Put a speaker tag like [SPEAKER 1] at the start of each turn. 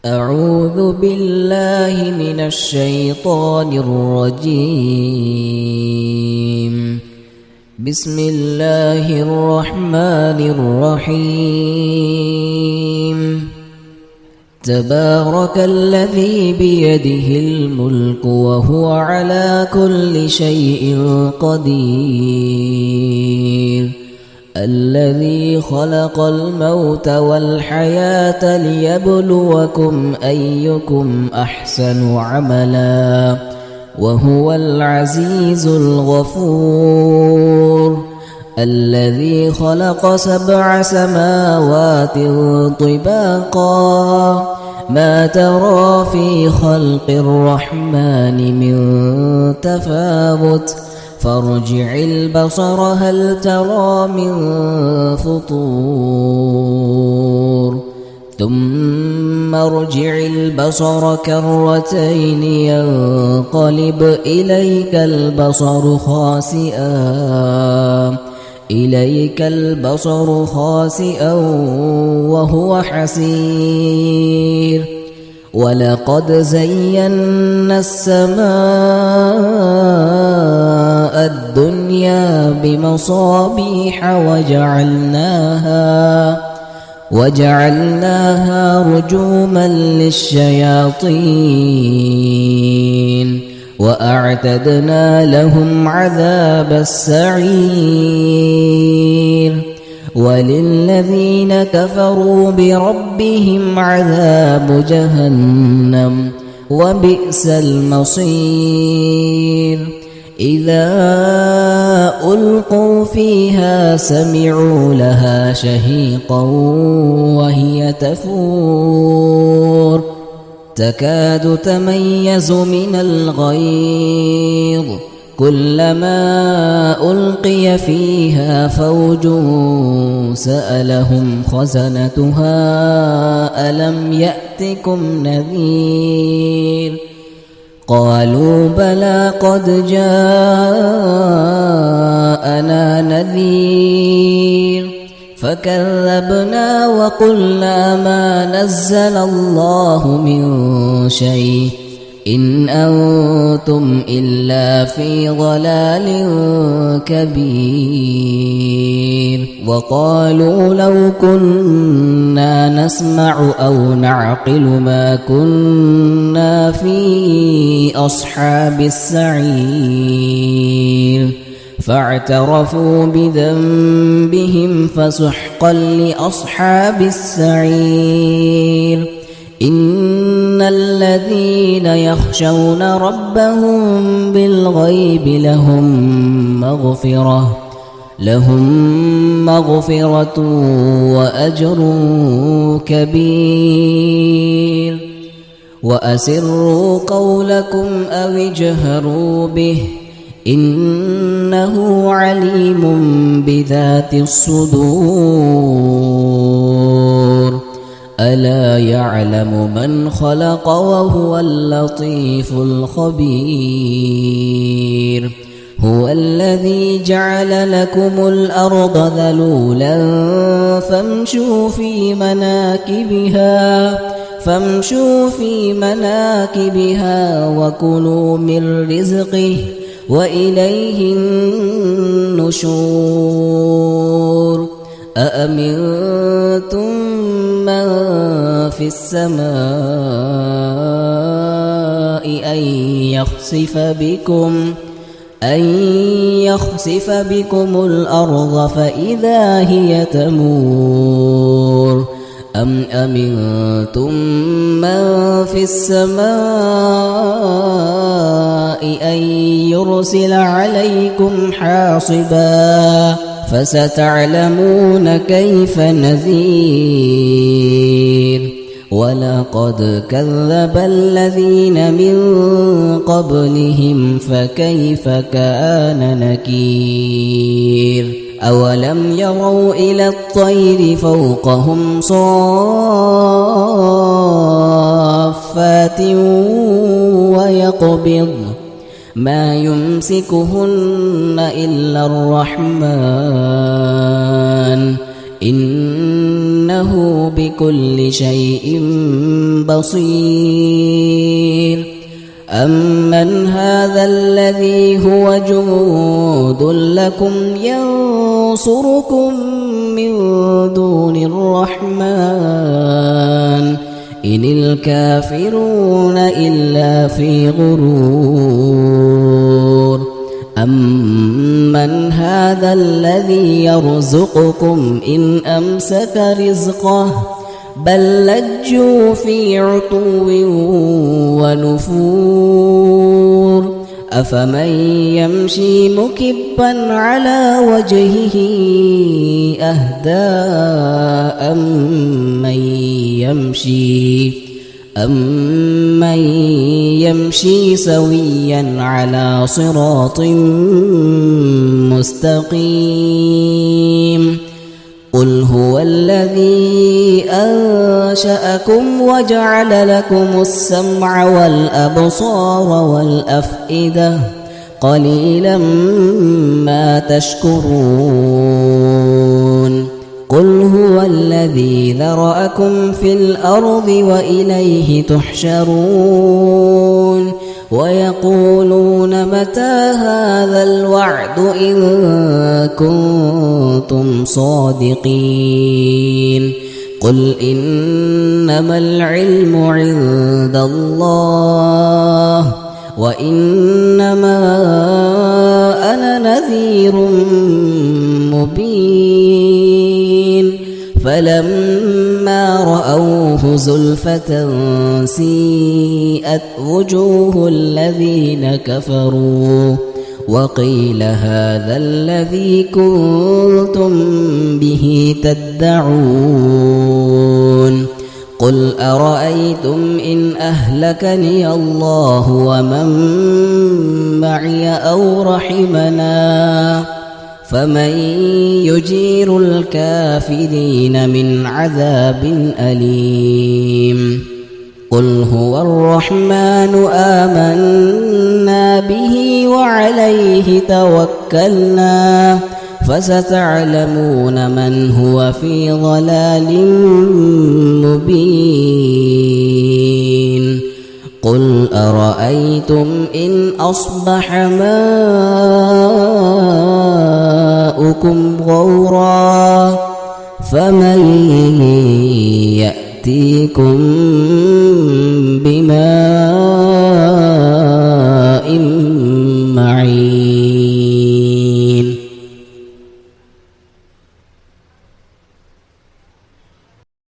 [SPEAKER 1] أعوذ بالله من الشيطان الرجيم. بسم الله الرحمن الرحيم. تبارك الذي بيده الملك وهو على كل شيء قدير. الذي خلق الموت والحياة ليبلوكم أيكم أحسن عملا وهو العزيز الغفور. الذي خلق 7 سماوات طباقا ما ترى في خلق الرحمن من تفاوت فارجع البصر هل ترى من فطور ثم ارجع البصر كرتين ينقلب إليك البصر خاسئا وهو حسير. ولقد زينا السماء الدنيا بمصابيح وجعلناها رجوما للشياطين وأعتدنا لهم عذاب السعير. وللذين كفروا بربهم عذاب جهنم وبئس المصير. إذا ألقوا فيها سمعوا لها شهيقا وهي تفور تكاد تميز من الغيظ كلما ألقي فيها فوج سألهم خزنتها ألم يأتكم نذير قالوا بلى قد جاءنا نذير فكذبنا وقلنا ما نزل الله من شيء إن أنتم إلا في ضلال كبير. وقالوا لو كنا نسمع أو نعقل ما كنا في أصحاب السعير فاعترفوا بذنبهم فسحقا لأصحاب السعير. إن الذين يخشون ربهم بالغيب لهم مغفرة وأجر كبير. وأسروا قولكم أو اجهروا به إنه عليم بذات الصدور. ألا يعلم من خلق وهو اللطيف الخبير. هو الذي جعل لكم الأرض ذلولا فامشوا في مناكبها وكلوا من رزقه وإليه النشور. أأمنتم من في السماء أن يخسف بكم الأرض فإذا هي تمور أم أمنتم من في السماء أن يرسل عليكم حاصبا فستعلمون كيف نذير. ولقد كذب الذين من قبلهم فكيف كان نكير. أولم يروا إلى الطير فوقهم صافات ويقبض ما يمسكهن إلا الرحمن إنه بكل شيء بصير أمن هذا الذي هو جند لكم ينصركم من دون الرحمن إن الكافرون إلا في غرور أمن هذا الذي يرزقكم إن أمسك رزقه بل لجوا في عتو ونفور أفمن يمشي مكبا على وجهه أهدى أمن يمشي سويا على صراط مستقيم قل هو الذي أنشأكم وجعل لكم السمع والأبصار والأفئدة قليلا ما تشكرون قل هو الذي ذرأكم في الأرض وإليه تحشرون ويقولون متى هذا الوعد إن كنتم صادقين قل إنما العلم عند الله وإنما أنا نذير مبين فلما رأوه زلفة سيئت وجوه الذين كفروا وقيل هذا الذي كنتم به تدعون قل أرأيتم إن أهلكني الله ومن معي أو رحمنا فمن يجير الكافرين من عذاب أليم قل هو الرحمن آمنا به وعليه توكلنا فستعلمون من هو في ضلال مبين قل أرأيتم إن أصبح ماؤكم غورا فمن يأتيكم بماء